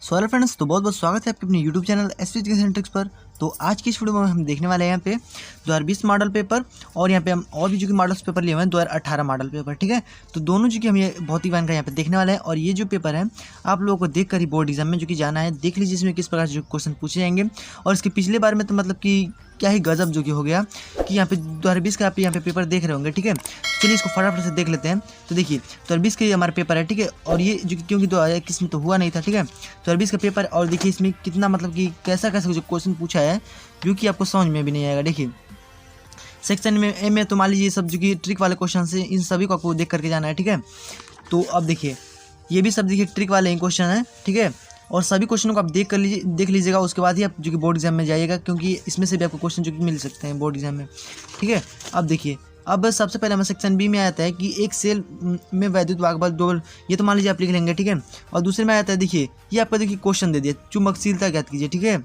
Hello friends, तो बहुत बहुत स्वागत है आपके अपने YouTube channel SP education tricks पर। तो आज की इस वीडियो में हम देखने वाले हैं यहाँ पे 2020 मॉडल पेपर और यहाँ पे हम और भी जो कि मॉडल्स पेपर लिए हुए हैं 2018 मॉडल पेपर। ठीक है, तो दोनों जो कि हम ये भौतिक विज्ञान का यहाँ पे देखने वाले हैं। और ये जो पेपर है आप लोगों को देख कर ही बोर्ड एग्जाम में जो कि जाना है, देख लीजिए इसमें किस प्रकार से जो क्वेश्चन पूछे जाएंगे। और इसके पिछले बार में तो मतलब कि क्या ही गजब जो कि हो गया कि यहाँ पे 2020 का आप यहाँ पे पेपर देख रहे होंगे। ठीक है, चलिए इसको फटाफट से देख लेते हैं। तो देखिए 2020 का ये हमारा पेपर है। ठीक है, और ये जो क्योंकि 2021 में तो हुआ नहीं था। ठीक है, 2020 का पेपर और देखिए इसमें कितना मतलब कि कैसा कैसा जो क्वेश्चन पूछा है जो कि आपको समझ में भी नहीं आएगा। देखिए सेक्शन में ए में तो मान लीजिए सब जो कि ट्रिक वाले क्वेश्चन है, इन सभी को आपको देख करके जाना है। ठीक है, तो अब देखिए ये भी सब देखिए ट्रिक वाले ही क्वेश्चन है। ठीक है, और सभी क्वेश्चनों को आप देख लीजिएगा, उसके बाद ही आप जो कि बोर्ड एग्जाम में जाइएगा, क्योंकि इसमें से भी आपको क्वेश्चन जो कि मिल सकते हैं बोर्ड एग्जाम में। ठीक है, अब देखिए अब सबसे पहले हमें सेक्शन बी में आता है कि एक सेल में वैद्युत वाहक दो बल, ये तो मान लीजिए आप लिख लेंगे। ठीक है, और दूसरे में आता है देखिए ये आपका देखिए क्वेश्चन दे दिया, चुंबकशीलता ज्ञात कीजिए। ठीक है,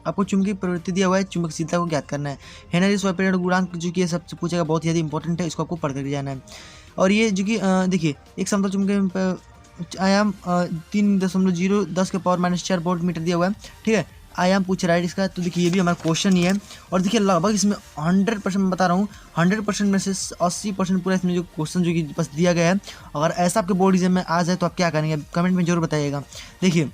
आपको चुंबकीय प्रवृत्ति दिया हुआ है, चुंबकशीलता को ज्ञात करना है। हेनरी स्वयं गुणांक जो कि ये सबसे पूछेगा, बहुत ही ज़्यादा इंपॉर्टेंट है, इसको आपको पढ़ करके जाना है। और ये जो कि देखिए एक समतल चुंबकीय आयाम 3.010 के पावर -4 वोल्ट मीटर दिया हुआ है। ठीक है, आयाम पूछ रहा है इसका, तो देखिए ये भी हमारा क्वेश्चन ही है। और देखिए लगभग इसमें 100% बता रहा हूँ, 100% में से 80% पूरा इसमें जो क्वेश्चन जो कि बस दिया गया है। अगर ऐसा आपके बोर्ड एग्जाम में आ जाए तो आप क्या करेंगे, कमेंट में जरूर बताइएगा। देखिए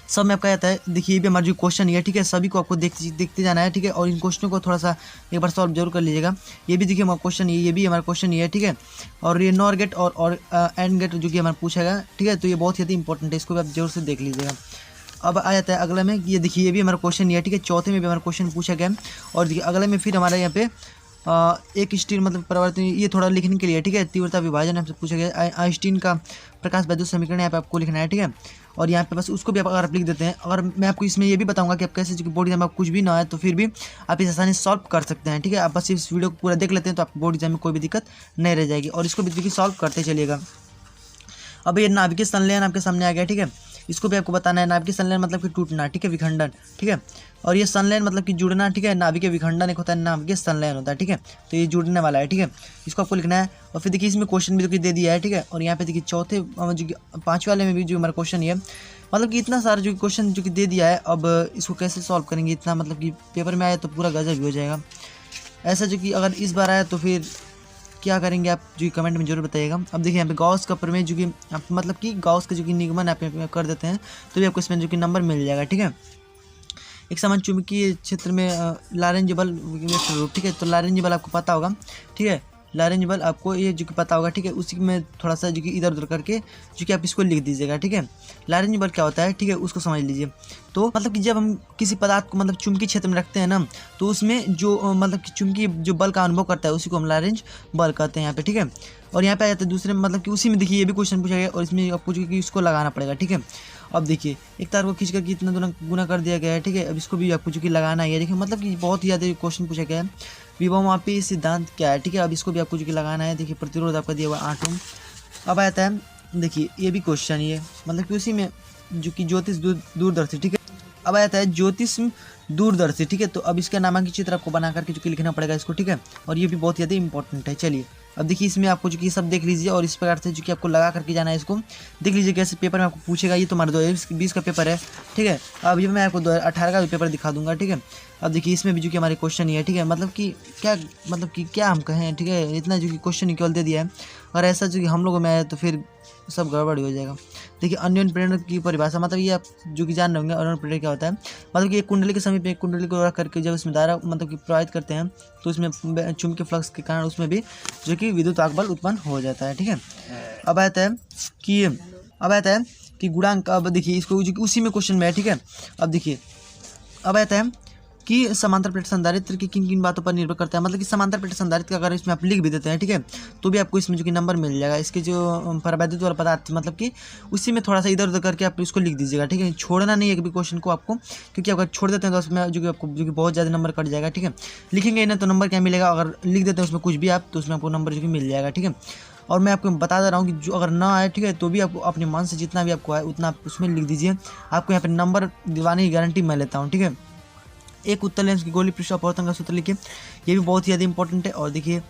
सब में आपका आता है, देखिए ये भी हमारा जो क्वेश्चन है। ठीक है, सभी को आपको देखते जाना है। ठीक है, और इन क्वेश्चनों को थोड़ा सा एक बार सॉल्व जरूर कर लीजिएगा। ये भी देखिए हमारा क्वेश्चन ये भी हमारा क्वेश्चन ही है। ठीक है, और ये नॉर गेट और एंड गेट जो कि हमारा पूछेगा। ठीक है, तो ये बहुत ही ज़्यादा इंपॉर्टेंट है, इसको भी आप जरूर से देख लीजिएगा। अब आ जाता है अगले में, ये देखिए ये भी हमारा क्वेश्चन ही है। ठीक है, चौथे में भी हमारा क्वेश्चन पूछा गया। और देखिए अगले में फिर हमारा यहाँ पे एक स्टील मतलब परिवर्तन, ये थोड़ा लिखने के लिए। ठीक है, तीव्रता विभाजन हमसे पूछा गया, आइंस्टीन का प्रकाश वैद्युत समीकरण यहाँ पे आपको लिखना है। ठीक है, और यहाँ पे बस उसको भी अगर आप लिख देते हैं, अगर मैं आपको इसमें ये भी बताऊंगा कि आप कैसे जो कि बोर्ड एग्जाम में कुछ भी ना आए तो फिर भी आप इस आसानी से सॉल्व कर सकते हैं। ठीक है, आप बस इस वीडियो को पूरा देख लेते हैं तो आपको बोर्ड एग्जाम में कोई भी दिक्कत नहीं रह जाएगी। और इसको भी देखिए सॉल्व करते चलिएगा। अब ये नाभिकीय संलयन आपके सामने आ गया। ठीक है, इसको भी आपको बताना है। नाभिकीय संलयन मतलब कि टूटना। ठीक है, विखंडन। ठीक है, और ये संलयन मतलब कि जुड़ना। ठीक है, नाभिकीय विखंडन एक होता है, नाभिकीय संलयन होता है। ठीक है, तो ये जुड़ने वाला है। ठीक है, इसको आपको लिखना है। और फिर देखिए इसमें क्वेश्चन भी देखिए दे दिया है। ठीक है, और यहाँ पे देखिए चौथे जो 5वें वाले में भी जो हमारा क्वेश्चन है, मतलब कि इतना सारा जो क्वेश्चन जो कि दे दिया है। अब इसको कैसे सॉल्व करेंगे, इतना मतलब कि पेपर में आया तो पूरा गजब भी हो जाएगा। ऐसा जो कि अगर इस बार आया तो फिर क्या करेंगे आप जो कमेंट में जरूर बताइएगा। अब देखिए यहाँ पे गॉस का प्रमेय जो कि आप मतलब कि गॉस का जो कि निगमन आप कर देते हैं तो भी आपको इसमें जो कि नंबर मिल जाएगा। ठीक है, एक समान चुंबकीय क्षेत्र में लॉरेंज बल वेक्टर रूप। ठीक है, तो लॉरेंज बल आपको पता होगा। ठीक है, लॉरेंज बल आपको ये जो कि पता होगा। ठीक है, उसी में थोड़ा सा जो कि इधर उधर करके जो कि आप इसको लिख दीजिएगा। ठीक है, लॉरेंज बल क्या होता है, ठीक है, उसको समझ लीजिए। तो मतलब कि जब हम किसी पदार्थ को मतलब चुंबकीय क्षेत्र में रखते हैं ना, तो उसमें जो मतलब कि चुंबकीय जो बल का अनुभव करता है उसी को हम लॉरेंज बल कहते हैं यहाँ पे। ठीक है, और यहाँ पे आ जाता है दूसरे मतलब कि उसी में देखिए ये भी क्वेश्चन पूछा गया और इसमें आपको जो कि इसको लगाना पड़ेगा। ठीक है, अब देखिए एक तार को खींच कर कितना गुना कर दिया गया है। ठीक है, अब इसको भी आपको जो कि लगाना है। देखिए मतलब कि बहुत ही ज़्यादा क्वेश्चन पूछा गया है। विभवमापी सिद्धांत क्या है। ठीक है, अब इसको भी आपको जो कि लगाना है। देखिए प्रतिरोध आपका दिया हुआ 8 ओम। अब आता है देखिए ये भी क्वेश्चन ये मतलब कि उसी में जो कि ज्योतिष दूरदर्शी। ठीक है, अब आता है ज्योतिष दूरदर्शी। ठीक है, तो अब इसका नामांकित चित्र आपको बना करके जो कि लिखना पड़ेगा इसको। ठीक है, और ये भी बहुत ज़्यादा इंपॉर्टेंट है। चलिए अब देखिए इसमें आपको जो कि सब देख लीजिए और इस प्रकार से जो कि आपको लगा करके जाना है। इसको देख लीजिए कैसे पेपर में आपको पूछेगा। ये तो हमारा 2020 का पेपर है। ठीक है, अब ये मैं आपको 2018 का भी पेपर दिखा दूंगा। ठीक है, अब देखिए इसमें भी जो कि हमारे क्वेश्चन ही है। ठीक है, मतलब कि क्या हम कहें। ठीक है, इतना जो कि क्वेश्चन केवल दे दिया है, और ऐसा जो कि हम लोगों में आए तो फिर सब गड़बड़ हो जाएगा। देखिए अन्योन्य प्रेरण की परिभाषा मतलब ये आप जो कि जान रहे होंगे अन्योन्य प्रेरण क्या होता है। मतलब कि एक कुंडली के समीप एक कुंडली को रख करके जब इसमें धारा मतलब कि प्रवाहित करते हैं तो उसमें चुंबकीय फ्लक्स के कारण उसमें भी जो कि विद्युत आवेश बल उत्पन्न हो जाता है। ठीक है, अब आता है कि गुणांक। अब देखिए इसको जो कि उसी में क्वेश्चन में है। ठीक है, अब देखिए अब आता है कि समांतर प्लेट संधारित्र की किन किन बातों पर निर्भर करता है। मतलब कि समांतर प्लेट संधारित्र का अगर इसमें आप लिख भी देते हैं, ठीक है, तो भी आपको इसमें जो कि नंबर मिल जाएगा। इसके जो परावैद्युत वाला पदार्थ मतलब कि उसी में थोड़ा सा इधर उधर करके आप इसको लिख दीजिएगा। ठीक है, छोड़ना नहीं है एक भी क्वेश्चन को आपको, क्योंकि अगर छोड़ देते हैं तो उसमें जो कि आपको जो कि बहुत ज़्यादा नंबर कट जाएगा। ठीक है, लिखेंगे ना तो नंबर क्या मिलेगा, अगर लिख देते हैं उसमें कुछ भी आप तो उसमें आपको नंबर जो कि मिल जाएगा। ठीक है, और मैं आपको बता दे रहा हूँ कि जो अगर ना आए, ठीक है, तो भी आपको अपने मन से जितना भी आपको आए उतना आप उसमें लिख दीजिए। आपको यहाँ पे नंबर दिलाने की गारंटी मैं लेता हूँ। ठीक है, एक उत्तल लेंस की गोली पृष्ठ अपवर्तन का सूत्र लिखिए, ये भी बहुत ही ज़्यादा इंपॉर्टेंट है। और देखिए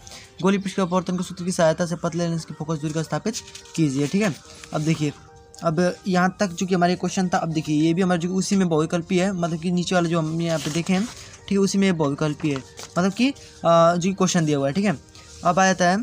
गोली पृष्ठ अपवर्तन के सूत्र की सहायता से पतले लेंस की फोकस दूरी का स्थापित कीजिए। ठीक है, अब देखिए अब यहाँ तक जो कि हमारे क्वेश्चन था। अब देखिए ये भी हमारे जो उसी में बहुविकल्पी है, मतलब कि नीचे वाला जो हम यहाँ पे देखें ठीक है उसी में बहुविकल्पी है, मतलब कि जो क्वेश्चन दिया हुआ है ठीक है। अब आ जाता है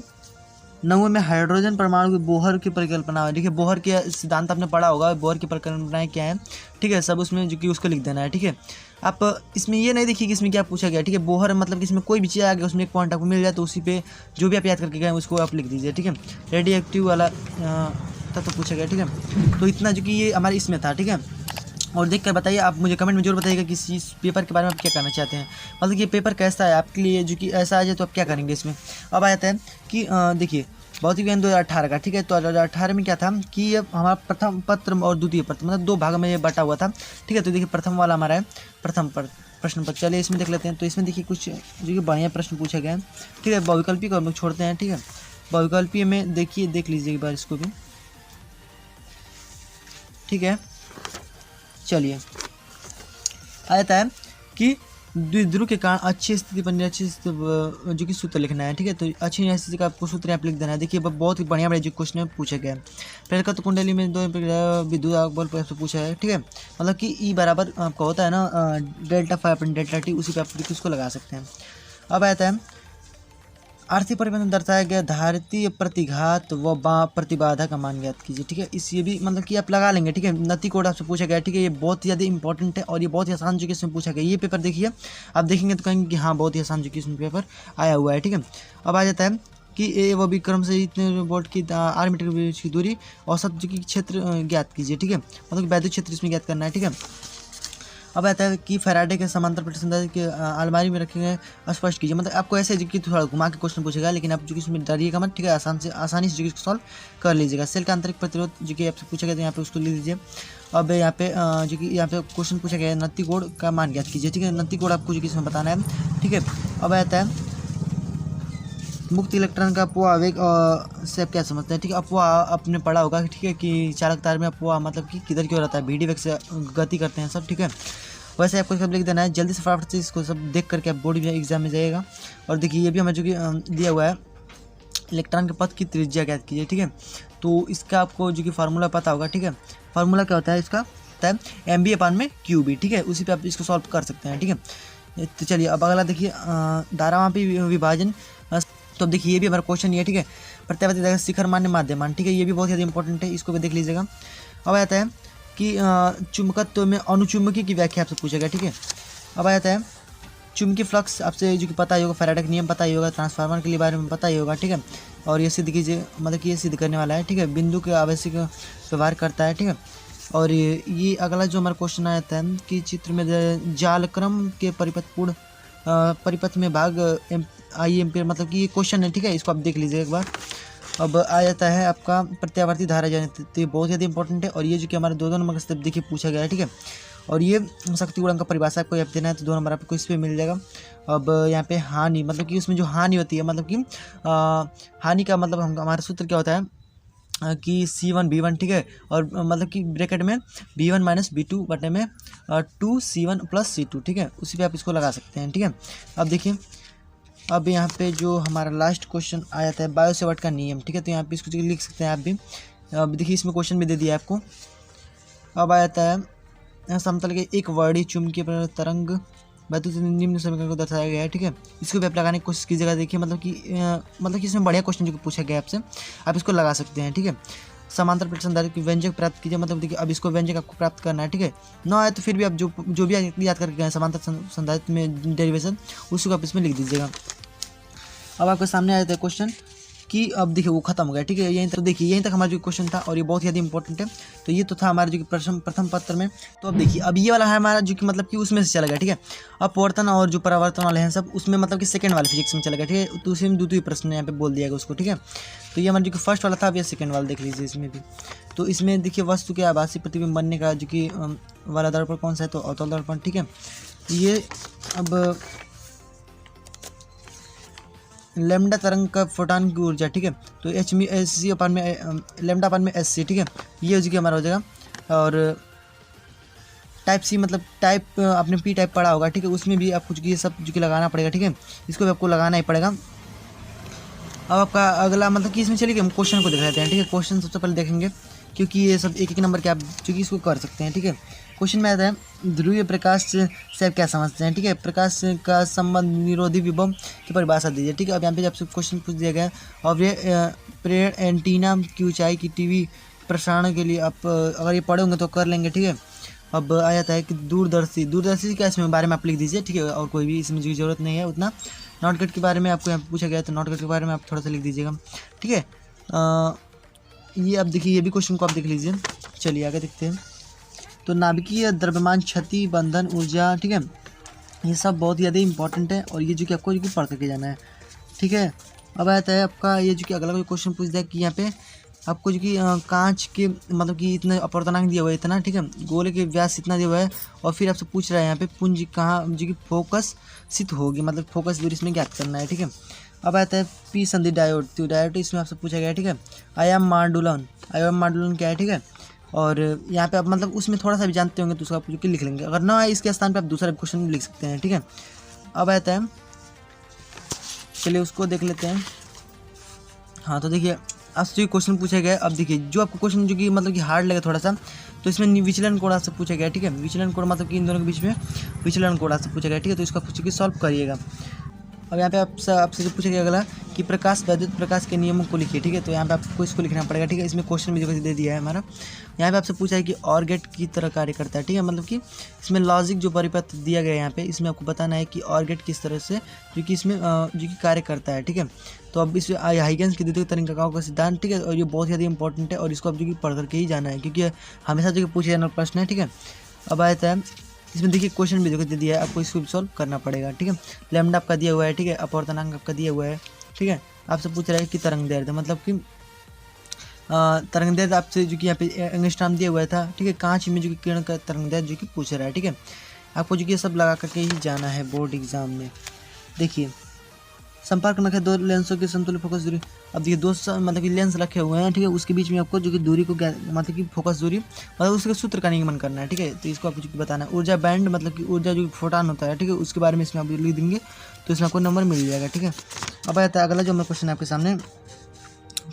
9वें में हाइड्रोजन परमाणु की बोहर की परिकल्पना है। देखिए बोहर के सिद्धांत आपने पढ़ा होगा, बोहर की परिकल्पनाएं क्या है ठीक है, सब उसमें जो कि उसको लिख देना है ठीक है। आप इसमें ये नहीं देखिए कि इसमें क्या पूछा गया ठीक है। बोहर मतलब कि इसमें कोई भी चीज़ आ गया उसमें एक पॉइंट आपको मिल जाए तो उसी पे जो भी आप याद करके गए उसको आप लिख दीजिए ठीक है। रेडियो एक्टिव वाला तब तो पूछा गया ठीक है। तो इतना जो कि ये हमारे इसमें था ठीक है। और देख कर बताइए, आप मुझे कमेंट में जरूर बताइएगा कि इस पेपर के बारे में आप क्या करना चाहते हैं, मतलब ये पेपर कैसा है आपके लिए, जो कि ऐसा आ जाए तो आप क्या करेंगे इसमें। अब आ जाता है कि देखिए भौतिक विज्ञान 2018 का ठीक है। तो 2018 में क्या था कि ये हमारा प्रथम पत्र और द्वितीय पत्र मतलब 2 भाग में ये बटा हुआ था ठीक है। तो देखिए प्रथम वाला हमारा है प्रथम प्रश्न पत्र, चलिए इसमें देख लेते हैं। तो इसमें देखिए कुछ जो कि बढ़िया प्रश्न पूछा गया है ठीक है। बहुविकल्पी को हम लोग छोड़ते हैं ठीक है। बहुविकल्पी में देखिए देख लीजिए एक बार इसको भी ठीक है। चलिए आ जाता है कि द्विध्रुव के कारण अच्छी स्थिति बनने अच्छी जो कि सूत्र लिखना है ठीक है। तो अच्छी स्थिति का आपको सूत्र यहाँ पे लिख देना है। देखिए बहुत ही बढ़िया जो क्वेश्चन पूछा गया है। पहले का तो कुंडली में 2 विद्युत बल पर पूछा है ठीक है। मतलब कि ई बराबर आपका होता है ना delta five upon delta T, उसी पे आप उसको लगा सकते हैं। अब आता है आर्थिक परिबंध दर्शाया गया धारतीय प्रतिघात व प्रतिबाधा का मान ज्ञात कीजिए ठीक है। इस ये भी मतलब कि आप लगा लेंगे ठीक है। नति कोड आपसे पूछा गया ठीक है। ये बहुत ही ज़्यादा इंपॉर्टेंट है और ये बहुत ही आसान जो कि इसमें पूछा गया। ये पेपर देखिए आप देखेंगे तो कहेंगे कि हाँ बहुत ही आसान जो कि इसमें पेपर आया हुआ है ठीक है। अब आ जाता है कि ए व विक्रम से इतने वोल्ट की 8 मीटर के बीच की दूरी औसत जो कि क्षेत्र ज्ञात कीजिए ठीक है। मतलब वैद्युत क्षेत्र इसमें ज्ञात करना है ठीक है। अब आता है कि फैराडे के समांतर प्रतिसंधारित्र के अलमारी में रखे गए स्पष्ट कीजिए। मतलब आपको ऐसे जो कि थोड़ा घुमा के क्वेश्चन पूछेगा, लेकिन आप जो कि इसमें डरिएगा मत ठीक है। आसानी से जो कि सॉल्व कर लीजिएगा। सेल का आंतरिक प्रतिरोध जो कि आपसे पूछा गया तो यहाँ पे उसको लिख लीजिए। अब यहाँ पे जो कि यहाँ पे क्वेश्चन पूछा गया है नत्ती कोड का मान ज्ञात कीजिए ठीक है। नत्ती कोड आपको जो कि इसमें बताना है ठीक है। अब आता है मुक्त इलेक्ट्रॉन का अपोह आवेग से आप क्या समझते हैं ठीक है। अपोह आपने पढ़ा होगा ठीक है कि चालक तार में अपोह मतलब कि किधर क्यों रहता है, VD वेग से गति करते हैं सब ठीक है। वैसे आपको सब लिख देना है। जल्दी से फटाफट से इसको सब देख करके आप बोर्ड एग्जाम में जाइएगा। और देखिए ये भी हमें जो कि दिया हुआ है इलेक्ट्रॉन के पथ की त्रिज्या ज्ञात कीजिए ठीक है। तो इसका आपको जो कि फार्मूला पता होगा ठीक है। फार्मूला क्या होता है इसका होता है MB/QB ठीक है। उसी पे आप इसको सॉल्व कर सकते हैं ठीक है। तो चलिए अब अगला देखिए धारावापी विभाजन। तो अब देखिए ये भी हमारा क्वेश्चन ये है ठीक है। प्रत्यावर्ती शिखर मान्य माध्यमान ठीक है। ये भी बहुत ज़्यादा इंपॉर्टेंट है, इसको भी देख लीजिएगा। अब आता है कि चुंबकत्व में अनुचुंबकी की व्याख्या आपसे पूछा गया ठीक है। अब आ जाता है चुंबकीय फ्लक्स आपसे जो कि पता ही होगा, फैराडे का नियम पता ही होगा, ट्रांसफार्मर के लिए बारे में पता ही होगा ठीक है। और ये सिद्ध कीजिए मतलब कि ये सिद्ध करने वाला है ठीक है। बिंदु के आवश्यक व्यवहार करता है ठीक है। और ये अगला जो हमारा क्वेश्चन आया था कि चित्र में जालक्रम के परिपथपूर्ण परिपथ में भाग आई एम्पियर मतलब कि ये क्वेश्चन है ठीक है। इसको आप देख लीजिए एक बार। अब आ जाता है आपका प्रत्यावर्ती धारा जाने, तो ये बहुत ज़्यादा इंपॉर्टेंट है। और ये जो कि हमारे 2 नंबर का स्टेप देखिए पूछा गया है ठीक है। और ये शक्ति गुणक का परिभाषा आपको यहाँ देना है तो 2 नंबर आपको इस पर मिल जाएगा। अब यहाँ पे हानि मतलब कि उसमें जो हानि होती है मतलब कि हानि का मतलब हमारा सूत्र क्या होता है कि C1 B1 ठीक है। और मतलब कि ब्रैकेट में B1 - B2 बटे में 2C1 + C2 ठीक है। उसी पे आप इसको लगा सकते हैं ठीक है। अब देखिए अब यहाँ पे जो हमारा लास्ट क्वेश्चन आया था बायो सेवर्ट का नियम ठीक है। तो यहाँ पे इसको लिख सकते हैं आप भी। अब देखिए इसमें क्वेश्चन भी दे दिया आपको। अब आ जाता है समतल के एक वर्णी चुंबकीय तरंग वैद्युत निम्न समीकरण को दर्शाया गया है ठीक है। इसको भी आप लगाने की कोशिश कीजिएगा। देखिए मतलब कि इसमें बढ़िया क्वेश्चन जो कि पूछा गया आपसे, आप इसको लगा सकते हैं ठीक है। समांतर प्रतिसंधारित्र की व्यंजक प्राप्त कीजिए। मतलब देखिए अब इसको व्यंजक आपको प्राप्त करना है ठीक है। ना आए तो फिर भी आप जो भी याद करके गए समांतर संधारित्र में डेरिवेशन उसको आप इसमें लिख दीजिएगा। अब आपके सामने आ जाता है क्वेश्चन कि अब देखिए वो खत्म हो गया ठीक है। यहीं तक देखिए यहीं तक हमारा जो क्वेश्चन था और ये बहुत ही ज़्यादा इंपॉर्टेंट है। तो ये तो था हमारा जो कि प्रथम पत्र में। तो अब देखिए अब ये वाला है हमारा जो कि मतलब कि उसमें से चला गया ठीक है। अपवर्तन और जो परावर्तन वाले हैं सब उसमें मतलब कि सेकंड वाले फिजिक्स में चला गया ठीक है। तो उसी में द्वितीय प्रश्न यहाँ पे बोल दिया गया उसको ठीक है। तो ये हमारा जो कि फर्स्ट वाला था अब ये सेकंड वाला देख लीजिए इसमें भी। तो इसमें देखिए वस्तु के आभासी प्रतिबिंब बनने का जो कि वाला दर्पण कौन सा है, तो अवतल दर्पण ठीक है। ये अब लैम्डा तरंग का फोटॉन की ऊर्जा ठीक है। तो HC अपन में लैम्डा अपन में SC ठीक है। ये जो कि हमारा हो जाएगा। और टाइप C मतलब टाइप आपने P टाइप पढ़ा होगा ठीक है। उसमें भी आपको ये सब जो कि लगाना पड़ेगा ठीक है। इसको भी आपको लगाना ही पड़ेगा। अब आपका अगला मतलब कि इसमें चलिए हम क्वेश्चन को देख लेते हैं ठीक है। क्वेश्चन सबसे पहले देखेंगे क्योंकि ये सब एक नंबर के आप जो कि इसको कर सकते हैं। ठीक है, क्वेश्चन में आता है ध्रुवीय प्रकाश से आप क्या समझते हैं। ठीक है, प्रकाश का संबंध निरोधी विभव की परिभाषा दीजिए। ठीक है, अब यहाँ पे आपसे क्वेश्चन पूछ दिया गया है और ये प्रेरण एंटीना की ऊंचाई की टीवी प्रसारण के लिए आप अगर ये पढ़े होंगे तो कर लेंगे। ठीक है, अब आ जाता है कि दूरदर्शी क्या इसमें बारे में आप लिख दीजिए। ठीक है, और कोई भी इसमें जरूरत नहीं है उतना। नॉट कट के बारे में आपको यहाँ पे पूछा गया है तो नॉट कट के बारे में आप थोड़ा सा लिख दीजिएगा। ठीक है, ये अब देखिए, ये भी क्वेश्चन को आप देख लीजिए। चलिए आगे देखते हैं। तो नाभिकीय द्रव्यमान क्षति बंधन ऊर्जा, ठीक है, ये सब बहुत ज़्यादा इंपॉर्टेंट है और ये जो कि आपको जो कि पढ़ करके जाना है। ठीक है, अब आता है आपका ये जो कि अगला कोई क्वेश्चन पूछ दिया कि यहाँ पे आपको जो कि कांच के मतलब कि इतना अपवर्तनांक दिया हुआ है इतना। ठीक है, गोले के व्यास इतना दिया हुआ है और फिर आपसे पूछ रहा है यहाँ पे पुंज कहाँ जो कि फोकसित होगी, मतलब फोकस दूरी इसमें ज्ञात करना है। ठीक है, अब आता है पी संधि डायोड। तो डायोड इसमें आपसे पूछा गया है। ठीक है, आयाम माडुलन क्या है। ठीक है, और यहाँ पे आप मतलब उसमें थोड़ा सा भी जानते होंगे तो उसका आप जो कि लिख लेंगे, अगर ना आए इसके स्थान पे आप दूसरा क्वेश्चन लिख सकते हैं। ठीक है, अब आता है, चलिए उसको देख लेते हैं। हाँ, तो देखिए आपसे जो क्वेश्चन पूछा गया है, अब देखिए जो आपको क्वेश्चन जो कि मतलब कि हार्ड लगे थोड़ा सा, तो इसमें विचलन कोण आपसे पूछा गया है। ठीक है, विचलन कोण मतलब कि इन दोनों के बीच में विचलन कोण आपसे पूछा गया है। ठीक है, तो इसका कुछ की सॉल्व करिएगा। अब यहाँ पे आपसे जो पूछा गया अगला कि प्रकाश वैद्युत प्रकाश के नियमों को लिखिए। ठीक है, तो यहाँ पे आपको इसको लिखना पड़ेगा। ठीक है, इसमें क्वेश्चन भी जो दे दिया है हमारा। यहाँ पे आपसे पूछा है कि ऑर गेट की तरह कार्य करता है। ठीक है, मतलब कि इसमें लॉजिक जो परिपथ दिया गया है यहाँ पे, इसमें आपको बताना है कि ऑर गेट किस तरह से जो कि इसमें जो कि कार्य करता है। ठीक है, तो अब इस हाइगेंस की द्वितीय तरंगिकाओं का सिद्धांत। ठीक है, और ये बहुत ज़्यादा इंपॉर्टेंट है और इसको आप जो कि पढ़ करके ही जाना है क्योंकि हमेशा जो कि पूछे जाने वाला प्रश्न है। ठीक है, अब आता है इसमें देखिए क्वेश्चन भी जो दे दिया है, आपको इसको भी सॉल्व करना पड़ेगा। ठीक है, लैम्डा आपका दिया हुआ है। ठीक है, अपवर्तनांक आपका दिया हुआ है। ठीक है, आपसे पूछ रहा है कि तरंग दैर्ध्य मतलब कि तरंग दैर्ध्य आपसे जो कि यहाँ पे एंगस्ट्रॉम दिया हुआ था। ठीक है, कांच में जो कि किरण का तरंग दैर्ध्य जो कि पूछ रहा है। ठीक है, आपको जो कि ये सब लगा करके ही जाना है बोर्ड एग्जाम में। देखिए संपर्क में रखे दो लेंसों की समतुल्य फोकस दूरी। अब देखिए दो मतलब कि लेंस रखे हुए हैं। ठीक है, उसके बीच में आपको जो कि दूरी को मतलब कि फोकस दूरी मतलब उसके सूत्र का निगमन करना है। ठीक है, तो इसको आपको जो कि बताना है। ऊर्जा बैंड मतलब कि ऊर्जा जो फोटॉन होता है। ठीक है, उसके बारे में इसमें आप लिख देंगे तो इसमें आपको नंबर मिल जाएगा। ठीक है, अब आता है अगला जो मैं क्वेश्चन आपके सामने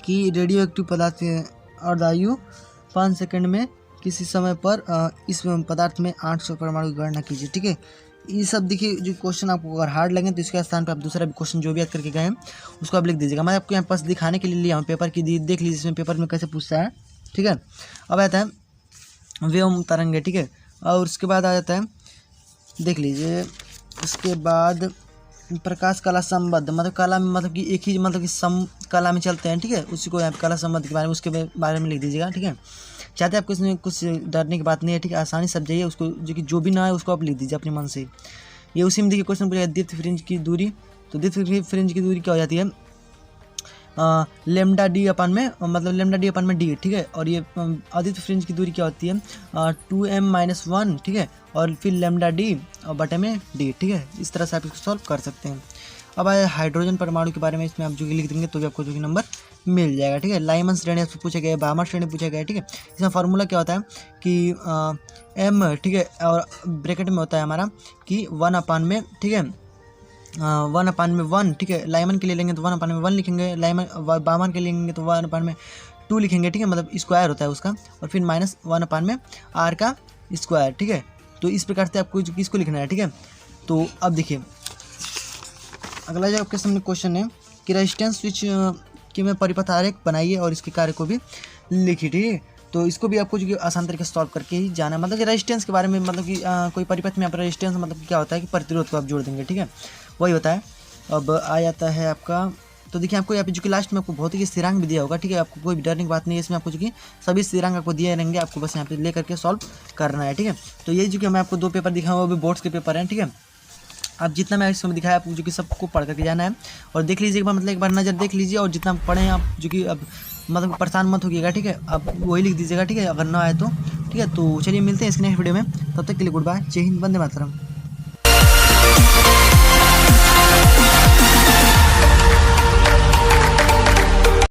कि रेडियो एक्टिव पदार्थ अर्धायु 5 सेकंड में किसी समय पर इस पदार्थ में 800 परमाणु की गणना कीजिए। ठीक है, ये सब देखिए जो क्वेश्चन आपको अगर हार्ड लगे तो इसके स्थान पर आप दूसरा भी क्वेश्चन जो भी याद करके गए हैं उसको आप लिख दीजिएगा। मैं आपको यहाँ पास दिखाने के लिए लिया हूँ पेपर की, देख लीजिए इसमें पेपर में कैसे पूछता है। ठीक है, अब आता है व्योम तरंग। ठीक है, और उसके बाद आ जाता है देख लीजिए, उसके बाद प्रकाश कला संबद्ध मतलब कला में मतलब कि एक ही मतलब कि सम कला में चलते हैं। ठीक है, उसी को यहाँ कला संबद्ध के बारे में उसके बारे में लिख दीजिएगा। ठीक है, चाहते हैं आपको इसमें कुछ डरने की बात नहीं है। ठीक है, आसानी सब जाइए उसको जो भी ना है उसको आप लिख दीजिए अपने मन से। ये उसी में देखिए क्वेश्चन पूछा दीप्त फ्रिंज की दूरी। तो दीप्त फ्रिंज की दूरी क्या हो जाती है लेमडा डी अपन में मतलब लेमडा डी अपन में डी। ठीक है, और ये अदित फ्रिंज की दूरी क्या होती है 2m-1। ठीक है, और फिर लेमडा डी और बटे में डी। ठीक है, इस तरह से आप इसको सॉल्व कर सकते हैं। अब आए हाइड्रोजन परमाणु के बारे में, इसमें आप जो कि लिख देंगे तो भी आपको जो कि नंबर मिल जाएगा। ठीक है, लाइमन श्रेणी आपसे पूछा गया है, बामर श्रेणी पूछा गया है। ठीक है, इसमें फार्मूला क्या होता है कि एम। ठीक है, और ब्रैकेट में होता है हमारा कि 1/में। ठीक है, 1/1। ठीक है, लाइमन के लिए लेंगे तो 1/1 लिखेंगे, लाइमन बामर के लिए लेंगे तो 1/2 लिखेंगे। ठीक है, मतलब स्क्वायर होता है उसका, और फिर -1/r का स्क्वायर। ठीक है, तो इस प्रकार से आपको किसको लिखना है। ठीक है, तो अब देखिए अगला जो आपके सामने क्वेश्चन है कि रेजिस्टेंस स्विच की में परिपथ आरेख बनाइए और इसके कार्य को भी लिखिए। ठीक है, तो इसको भी आपको जो कि आसान तरीके से सॉल्व करके ही जाना है। मतलब कि रेजिस्टेंस के बारे में मतलब कि कोई परिपथ में आप रेजिस्टेंस मतलब कि क्या होता है कि प्रतिरोध को आप जोड़ देंगे। ठीक है, वही होता है। अब आ जाता है आपका, तो देखिए आपको यहाँ पे जो कि लास्ट में आपको भौतिक की स्थिरांक भी दिया होगा। ठीक है, आपको कोई भी डरने की बात नहीं है इसमें, आपको जो कि सभी स्थिरांक आपको दिए रहेंगे, आपको बस यहाँ पे ले करके सॉल्व करना है। ठीक है, तो ये जो कि मैं आपको 2 पेपर दिखाऊँ वो भी बोर्ड्स के पेपर हैं। ठीक है, आप जितना मैं इसमें दिखाया आपको जो कि सबको पढ़ करके जाना है और देख लीजिए एक बार, मतलब एक बार नज़र देख लीजिए और जितना पढ़ें आप जो कि अब मतलब परेशान मत होइएगा। ठीक है, आप वही लिख दीजिएगा। ठीक है, अगर ना आए तो। ठीक है, तो चलिए मिलते हैं इसके नेक्स्ट वीडियो में, तब तक के लिए गुड बाय, जय हिंद, वंदे मातरम।